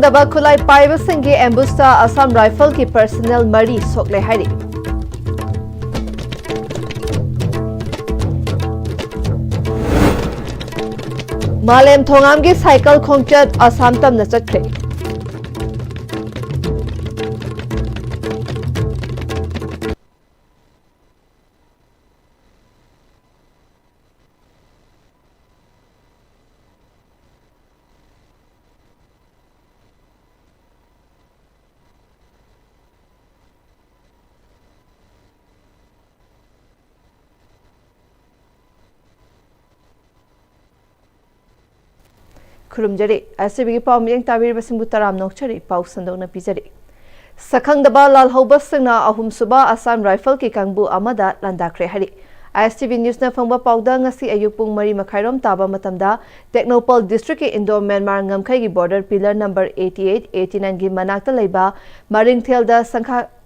Sakhangdaba Khulai Paiba Singhi Ambusta Assam Rifle ki personnel Mari Sokle Hari. Malem Thongam ki cycle khongchat Assam tam na chakre. Kurumjari, ISTV ki pawmiyang tabir basimbu taram nokchari paw sandok na pijari. Sakhangdaba lal hobas singna ahum suba Assam Rifle ki kangbu amada landakre hari. ISTV News na fangba pawda ngasi ayupung mari makhairom taba matamda Technopole District ki Indo-Myanmar ngamkai ki border pillar number 88-89 ki manakta laiba Maringthelda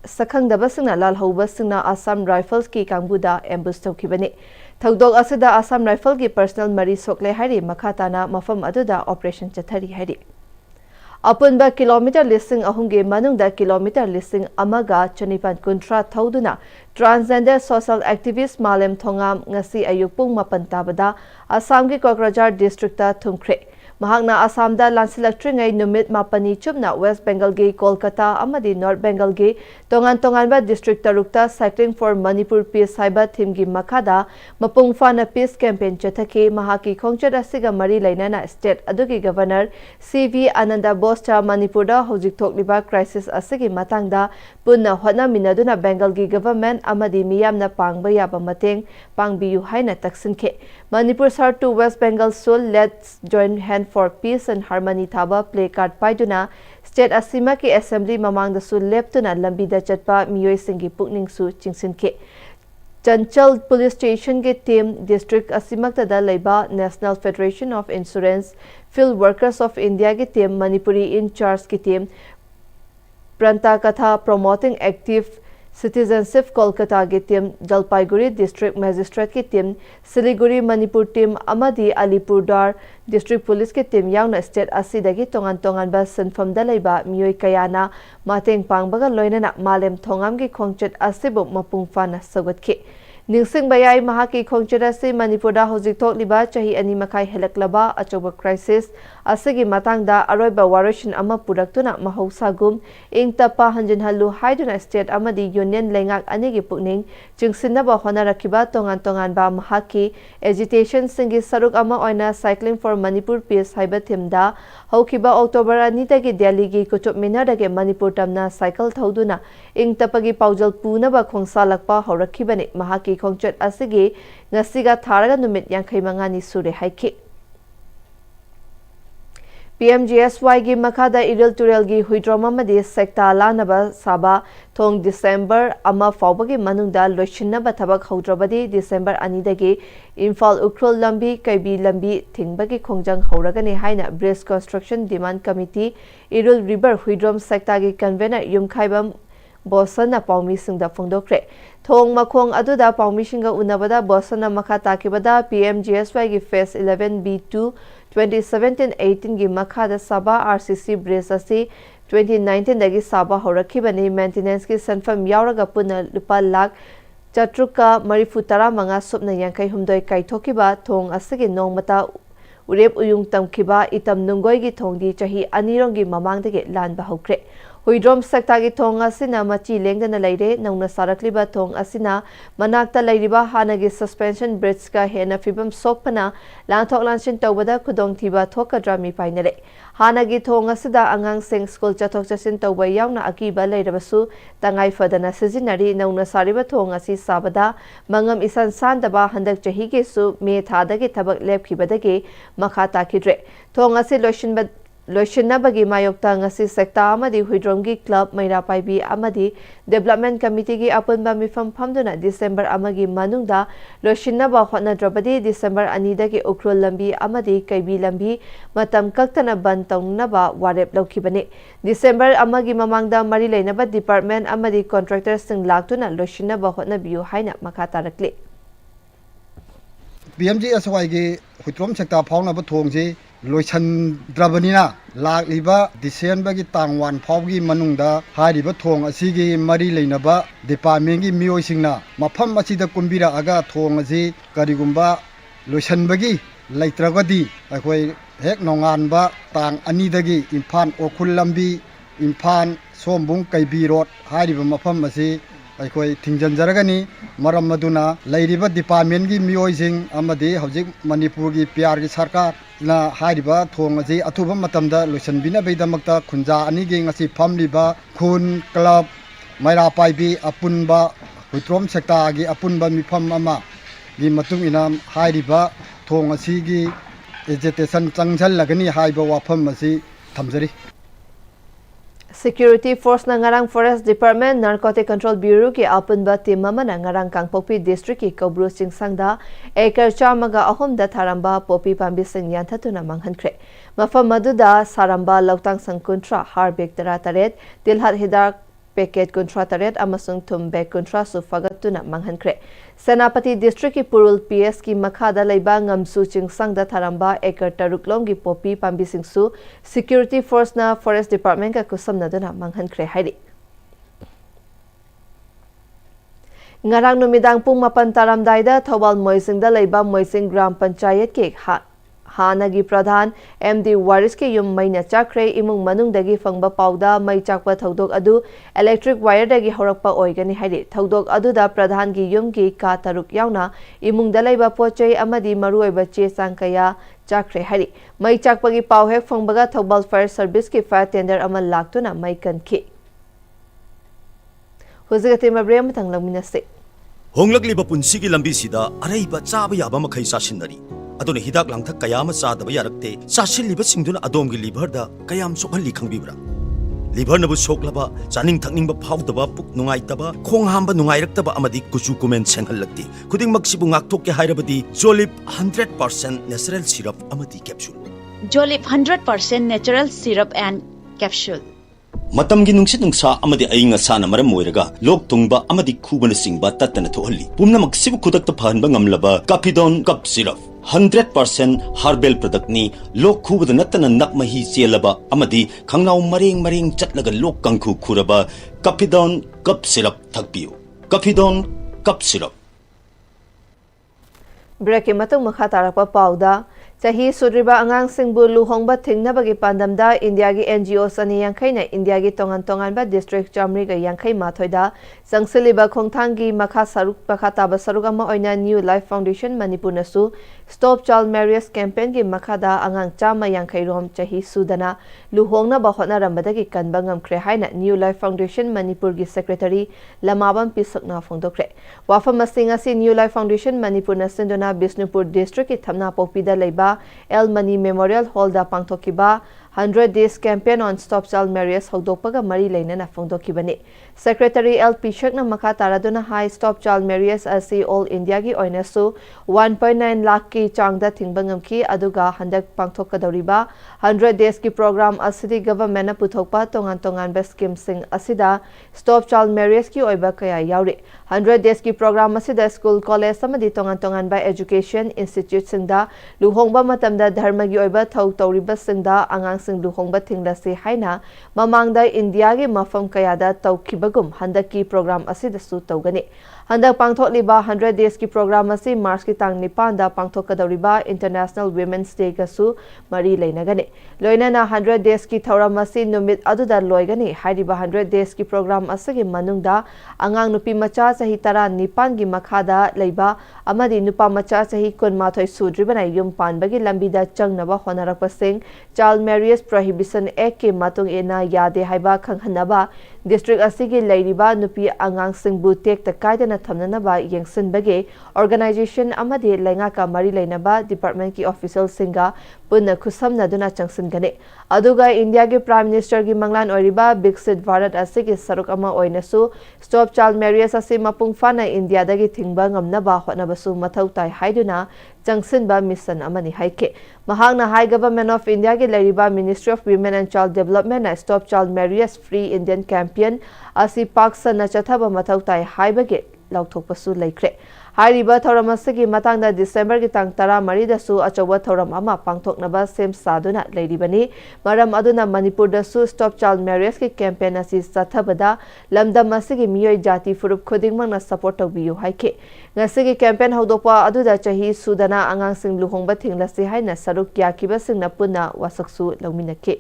Sakhangdaba singna lal hobas singna Assam Rifles ki kangbu da ambush tawkibani. Thagdok asida Assam Rifle ki personal Mari Sokle hari makhatana mafam aduda operation chathari hari. Apunba kilometer listing ahunge manungda kilometer listing amaga chanipan kuntra thauduna transgender social activist Malem Thongam ngasi ayupung mapan tabada Assam ki Kokrajhar district ta thumkhre. Mahakna Assam da lansilaktringai numit mapani chupna West Bengal ge Kolkata amadi North Bengal ge tongan ba district tarukta cycling for Manipur peace haiba theme gi makada mapung fana peace campaign chathake mahaki khongchat asiga mari lainana state adugi governor CV Ananda Bosta Manipur da hojik thokliba crisis asigi matangda punna hotna minaduna Bengal gi government amadi miyamna pangba yaba mateng pangbiyu haina taksinke Manipur Sar to West Bengal Soul Let's Join Hand for Peace and Harmony Thaba play card paiduna state asima ki assembly mamang da su leptuna lambi da chatpa miyoi singi pukning su chingsinke Chanchal police station ke team district asimakta da laiba National Federation of Insurance Field Workers of India ke team Manipuri in charge ke team Pranta Katha promoting active Citizenship Kolkata ke team Jalpaiguri District Magistrate ke team Siliguri Manipur team amadi Alipurdar District Police ke team yauna state asidagi tongan ba sinfam da laiba miyoi kayana mateng pangbaga loinana Malem Thongam ki khongchat asibu mapung fana sagatke Ningsing bayai mahaki khongchat asi Manipur da hojik thokliba chahi ani makai helaklaba achoba crisis asigi matangda aroiba waroshin ama puraktuna mahausagum ingtapa hanjinhalu haiduna state amadi union lengak anigi pukning chingsinaba honarakiba tongan ba mahaki agitation singi saruk ama oina cycling for Manipur peace haiba thimda haukiba October anitagi Delhi gi kuchup minadage Manipur tamna cycle thauduna ingtapagi paujal punaba khongsalakpa horakibani mahaki khongchat asigi ngasiga tharaga numit 52 ni sure haiki PMGSY gi makada iril turel gi huidroma madi sekta lanaba saba thong December ama fawbagi manungda loishinaba thabak haudrabadi December anidagi Imphal Ukrul lambi kaibi lambi thingbagi khongjang hauragani haina bridge construction demand committee iril river huidrom sekta gi convener yumkhaibam Bosana Paumi Singda Fungdokre. Thong Makong Aduda Paumi Singa Unabada Bosana Makata Kibada PMGSY gi Phase 11B2 2017-18 gi Makada Saba RCC Bresasi 2019 dagi Saba Horakibani maintenance ki sanfam yauraga puna lupa lakh Chatruka Marifutara Manga Supna Yankai Humdoi Kaithokiba Thong Asigi Nongmata Urep Uyung Tamkiba Itam Nungoi gi Thongdi Chahi Anirongi Mamangdagi Lanba Hokre. Huidrom sekta gi thong asina machi lengdana leire nauna sarakliba thong asina manakta leiriba hanagi suspension bridge ka hena fibam sokpana langthok lanshin tawbada khudong thiba thokadra mi painare hanagi thong asida angang sing school chathok chasin tawba yauna akiba leirabasu tangai fadana sijinari nauna sariba thong asi sabada mangam isan sandaba handak chahi ge su me thadagi thabak lepkhibadagi makha takidre thong asi Loishinabagi mayokta ngasi sekta amadi huidromgi club maira paibi amadi development committee gi apunba mifam phamduna December amagi manungda loishinaba hotnadrabadi December anidagi ukrul lambi amadi kaibi lambi matam kaktana ban tawngnaba warep laukibani December amagi mamangda mari leinaba department amadi contractor sing laktuna loishinaba hotnabiu haina makha tarakli PMGSY gi huidrom sekta phawnaba thongji loishandrabanina lakliba December gi tangwan phawgi manungda hariba thong asigi mari leinaba department gi miyoisingna mafam asida kumbira aga thong asi karigumba loishanbagi leitragadi akhoi hek nonganba tang anidagi Imphal Okhul lambi Imphal Sombung Kaibi road hariba mafam asi akhoi thingjanjaragani maram maduna leiriba department gi miyoising amadi hojik Manipur gi PR gi sarkar na hariba thong asi athuba matamda loisanbina beidamakta khunja ani ge ngasi famliba khun club maira paibi apunba huitrom sekta gi apunba mifam ama gi matung ina hariba thong asi gi agitation changjal lagani haiba wafam asi thamjari Security Force na ngarang Forest Department Narcotic Control Bureau ki apunba team mamana ngarang Kangpokpi District ki Kobru Chingsangda acre chamaga ahomda tharamba popi pambi sing yanthatuna manghankhre mafam maduda saramba lautang sangkuntra harbek tara taret tilhat hidak packet kuntra taret amasung thumbek kuntra sufagatuna manghankhre Senapati District ki Purul PS ki makhada leiba ngamsu chingsangda tharamba acre taruklom ki popi pambi singsu Security Force na Forest Department ka kusamna duna manghankhre hairi ngarang numidang pung 8 taramdaida Thobal Moisingda leiba Moising Gram Panchayat ki Hanagi Pradhan MD Waris ki yum maina chakre imung manungdagi fangba pauda mai chakpa thodok adu electric wire dagi horakpa oigani hairi thodok adu da Pradhan gi yum gi ka taruk yauna imung dalaiba pochai amadi maruoiba che sangkaya chakre hairi mai chakpa gi pau hek fangbaga Thobal Fire Service ki fire tender amal laktuna mai kanki huzigati mabrem tang langminase honglakliba punsigi lambi sida araiba chaba yaba makhai sasinari adone hidak langthak kayama sadaba yarakte sasilliba singduna adomgi liver da kayam sokhalli khangbibra liver nabu soklaba chaning thakningba phawdaba puk nungaitaba khong hamba nungairaktaba amadi kuchu kumen senghallakti khuding maksibu ngakthok ke hairabadi Jolip 100% natural syrup amadi capsule Jolip 100% natural syrup and capsule matamgi nungsit nungsa amadi ainga sana maram moiraga lok tungba amadi khubana singba tatana thohalli pumna maksibu khudakta phanba ngamlaba Capidon cup syrup 100% herbal product ni lok khubada natana nakmahi chelaba amadi khangnaw maring chatlaga lok kangkhu khuraba Capidon cup syrup thakpiu Capidon cup syrup break matung makha tarakpa pauda Chahi sudriba angang singbu luhongba thingnabagi pandamda India gi NGOs ani yangkhaina India gi tongan ba district Jamri ga yangkhai mathoida sangsiliba khongthangi makha saruk pakhataba sarugama oina New Life Foundation Manipur nasu Stop Child Marriage campaign gi makhada angang chama yangkhai rom chahi sudana luhongna ba hotna rambadagi kanba ngamkhre haina New Life Foundation Manipur gi secretary Lamabam Pisakna phongdokre wafam masinga si New Life Foundation Manipur na sindona Bisnupur district ki thamna popida leiba El Mani Memorial Hall da pangthokiba 100 Days Campaign on Stop Child Marriage hogdokpaga mari leinana phongdokibani Secretary L Pishakna makha taraduna high Stop Child Marriage asi All India gi oinasu 1.9 lakh ki changda thingbangamki aduga handak pangthokadoriba 100 Days ki program asidi government na puthokpa tongan ba scheme sing asida Stop Child Marriage ki oiba kaya yauri 100 Days ki program asida school college samadi tongan ba education institute singda luhongba matamda dharma gi oiba thau tawriba singda angang sing luhongba thinglasi haina mamangda India gi mafam kayada tawkhibagum handaki program asida su tawgani handak pangthokliba 100 Days ki program asi March ki tang 9 da pangthokadoriba International Women's Day ka su mari leinagani loinana 100 Days ki thauram asi numit aduda loigani hariba 100 Days ki program asagi manungda angang nupi macha sahi tara 9 gi makhada leiba amadi nupa macha sahi kunmathoi sudribana yum panbagi lambida changnaba honarakpasing Child Marriage Prohibition Act ki matung ena yade haiba khanghanaba district asigi leiriba nupi angang singbu tek takaidana thamnanaba yengsinbage organization amadi lenga ka mari leinaba department ki official singa punna khusamna duna changsingane aduga India ki Prime Minister gi manglan oiriba Biksit Bharat asigi saruk ama oinasu Stop Child Marriage asi mapung fana India dagi thingba ngamnaba hotnabasu mathau tai haiduna changsinba mission amani haike mahangna High Government of India ki leiriba Ministry of Women and Child Development na Stop Child Marriage Free Indian campaign asi paksa na chathaba mathau tai haibage ꯂꯥꯎꯊꯣꯛꯄꯁꯨ ꯂꯩꯈ꯭ꯔꯦ ꯍꯥꯏꯔꯤꯕ ꯊꯧꯔꯝ ꯑꯁꯤꯒꯤ ꯃꯇꯥꯡꯗ ꯗꯤꯁꯦꯝꯕꯔꯒꯤ ꯇꯥꯡ 13ꯗꯁꯨ ꯑꯆꯧꯕ ꯊꯧꯔꯝ ꯑꯃ ꯄꯥꯡꯊꯣꯛꯅꯕ ꯁꯦꯝ ꯁꯥꯗꯨꯅ ꯂꯩꯔꯤꯕꯅꯤ ꯃꯔꯝ ꯑꯗꯨꯅ ꯃꯅꯤꯄꯨꯔꯗꯁꯨ ꯁ꯭ꯇꯣꯞ ꯆꯥꯏꯜ ꯃꯦꯔꯦꯖꯀꯤ ꯀꯦꯝꯄꯦꯟ ꯑꯁꯤ ꯆꯠꯊꯕꯗ ꯂꯝꯗꯝ ꯑꯁꯤꯒꯤ ꯃꯤꯑꯣꯏ ꯖꯥꯇꯤ ꯐꯨꯔꯨꯞ ꯈꯨꯗꯤꯡꯃꯛꯅ ꯁꯄꯣꯔꯠ ꯇꯧꯕꯤꯌꯨ ꯍꯥꯏꯈꯤ ꯉꯁꯤꯒꯤ ꯀꯦꯝꯄꯦꯟ ꯍꯧꯗꯣꯛꯄ ꯑꯗꯨꯗ ꯆꯍꯤ ꯁꯨꯗꯅ ꯑꯉꯥꯡꯁꯤꯡ ꯂꯨꯍꯣꯡꯕ ꯊꯤꯡꯂꯁꯤ ꯍꯥꯏꯅ ꯁꯔꯨꯛ ꯌꯥꯈꯤꯕꯁꯤꯡꯅ ꯄꯨꯟꯅ ꯋꯥꯁꯛꯁꯨ ꯂꯧꯃꯤꯟꯅꯈꯤ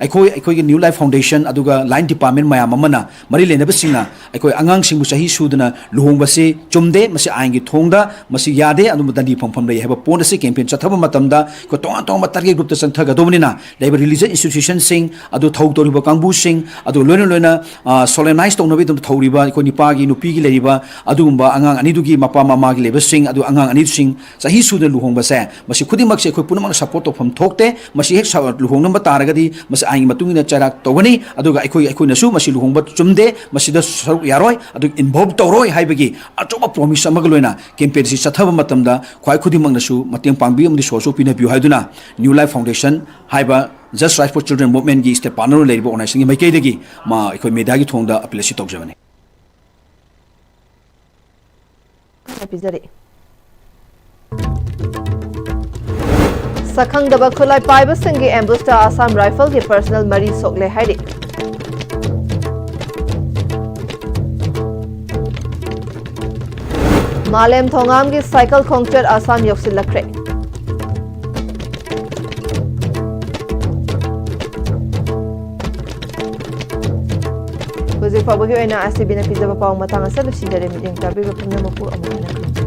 ꯑꯩꯈꯣꯏꯒꯤ ꯅ꯭ꯌꯨ ꯂꯥꯏꯐ ꯐꯥꯎꯟꯗꯦꯁꯟ ꯑꯗꯨꯒ ꯂꯥꯏꯟ ꯗꯤꯄꯥꯔꯠꯃꯦꯟ ꯃꯌꯥꯝ ꯑꯃꯅ ꯃꯔꯤ ꯂꯩꯅꯕꯁꯤꯡꯅ ꯑꯩꯈꯣꯏ ꯑꯉꯥꯡꯁꯤꯡꯕꯨ ꯆꯍꯤ ꯁꯨꯗꯅ ꯂꯨꯍꯣꯡꯕꯁꯤ ꯆꯨꯝꯗꯦ ꯃꯁꯤ ꯑꯥꯏꯟꯒꯤ ꯊꯣꯡꯗ ꯃꯁꯤ ꯌꯥꯗꯦ ꯑꯗꯨꯝꯕ ꯗꯟꯗꯤ ꯐꯪꯐꯝ ꯂꯩ ꯍꯥꯏꯕ ꯄꯣꯏꯟꯠ ꯑꯁꯤ ꯀꯦꯝꯄꯦꯟ ꯆꯠꯊꯕ ꯃꯇꯝꯗ ꯑꯩꯈꯣꯏ ꯇꯣꯉꯥꯟ ꯇꯣꯉꯥꯟꯕ ꯇꯥꯔꯒꯦꯠ ꯒ꯭ꯔꯨꯞꯇ ꯆꯠꯊꯒꯗꯧꯕꯅꯤꯅ ꯂꯩꯕ ꯔꯤꯂꯤꯖꯟ ꯏꯟꯁꯇꯤꯇ꯭ꯌꯨꯁꯟꯁꯤꯡ ꯑꯗꯨ ꯊꯧ ꯇꯧꯔꯤꯕ ꯀꯥꯡꯕꯨꯁꯤꯡ ꯑꯗꯨ ꯂꯣꯏꯅ ꯁꯣꯂꯦꯅꯥꯏꯁ ꯇꯧꯅꯕꯒꯤꯗꯃꯛꯇ ꯊꯧꯔꯤꯕ ꯑꯩꯈꯣꯏ ꯅꯨꯄꯤꯒꯤ ꯂꯩꯔꯤꯕ ꯑꯗꯨꯒꯨꯝꯕ ꯑꯉꯥꯡ ꯑꯅꯤꯗꯨꯒꯤ ꯃꯄꯥ ꯃꯃꯥꯒꯤ ꯂꯩꯕꯁꯤꯡ ꯑꯗꯨ ꯑꯉꯥꯡ ꯑꯅꯤꯁꯤꯡ ꯆꯍꯤ ꯁꯨꯗꯅ ꯂꯨꯍꯣꯡꯕꯁꯦ ꯃꯁꯤ ꯈꯨꯗꯤꯡꯃꯛꯁꯦ ꯑꯩꯈꯣꯏ ꯄꯨꯝꯅꯃꯛꯅ ꯁꯄꯣꯔꯠ ꯇꯧꯐꯝ ꯊꯣꯛꯇꯦ ꯃꯁꯤ ꯍꯦꯛ ꯂꯨꯍꯣꯡꯅꯕ ꯇꯥꯔꯒꯗꯤ ꯃꯁꯤ ꯑꯥꯏꯟꯒꯤ ꯃꯇꯨꯡ ꯏꯟꯅ ꯆꯩꯔꯥꯛ ꯇꯧꯒꯅꯤ ꯑꯗꯨꯒ ꯑꯩꯈꯣꯏꯅꯁꯨ ꯃꯁꯤ ꯂꯨꯍꯣꯡꯕ ꯆꯨꯝꯗꯦ ꯃꯁꯤꯗ ꯁꯔꯨꯛ ꯌꯥꯔꯣꯏ ꯑꯗꯨꯒ ꯏꯟꯚꯣꯜቭ ꯇꯧꯔꯣꯏ ꯍꯥꯏꯕꯒꯤ ꯑꯆꯧꯕ ꯄ꯭ꯔꯣꯃꯤꯁ ꯑꯃꯒ ꯂꯣꯏꯅ ꯀꯦꯝꯄꯦꯟꯁꯤ ꯆꯠꯊꯕ ꯃꯇꯝꯗ ꯈ꯭ꯋꯥꯏ ꯈꯨꯗꯤꯡꯃꯛꯅꯁꯨ ꯃꯇꯦꯡ ꯄꯥꯡꯕꯤꯌꯨ ꯑꯃꯗꯤ ꯁꯣꯔꯁꯨ ꯄꯤꯅꯕꯤꯌꯨ ꯍꯥꯏꯗꯨꯅ ꯅ꯭ꯌꯨ ꯂꯥꯏꯐ ꯐꯥꯎꯟꯗꯦꯁꯟ ꯍꯥꯏꯕ ꯖꯁ ꯔꯥꯏꯠ ꯐꯣꯔ ꯆꯤꯜꯗ꯭ꯔꯦꯟ ꯃꯨꯚꯃꯦꯟꯠꯒꯤ ꯁ꯭ꯇꯦꯠ ꯄꯥꯔꯠꯅꯔ ꯂꯩꯔꯤꯕ ꯑꯣꯔꯒꯅꯥꯏꯖꯦꯁꯟꯒꯤ ꯃꯥꯏꯀꯩꯗꯒꯤ ꯑꯩꯈꯣꯏ ꯃꯦꯗꯤꯌꯥꯒꯤ ꯊꯣꯡꯗ ꯑꯄꯤꯜ ꯑꯁꯤ ꯇꯧꯖꯕꯅꯤ ꯁꯛꯈꯪꯗꯕ ꯈꯨꯠꯂꯥꯏ ꯄꯥꯏꯕꯁꯤꯡꯒꯤ ꯑꯦꯝꯕꯨꯁꯇ ꯑꯁꯥꯝ ꯔꯥꯏꯐꯜꯒꯤ ꯄꯔꯁꯅꯦꯜ ꯃꯔꯤ ꯁꯣꯛꯂꯦ ꯍꯥꯏꯔꯤ ꯃꯥꯂꯦꯝ ꯊꯣꯡꯉꯥꯝꯒꯤ ꯁꯥꯏꯀꯜ ꯈꯣꯡꯆꯠ ꯑꯁꯥꯝ ꯌꯧꯁꯤꯜꯂꯛꯈ꯭ꯔꯦ ꯍꯧꯖꯤꯛ ꯐꯥꯎꯕꯒꯤ ꯑꯣꯏꯅ ꯑꯁꯤꯕꯤꯅ ꯄꯤꯖꯕ ꯄꯥꯎ ꯃꯇꯥꯡ ꯑꯁꯤ ꯂꯣꯏꯁꯤꯟꯖꯔꯦ ꯃꯤꯠꯌꯦꯡ ꯇꯥꯕꯤꯕ ꯄꯨꯝꯅꯃꯛꯄꯨ ꯑꯃꯨꯛ ꯍꯟꯅ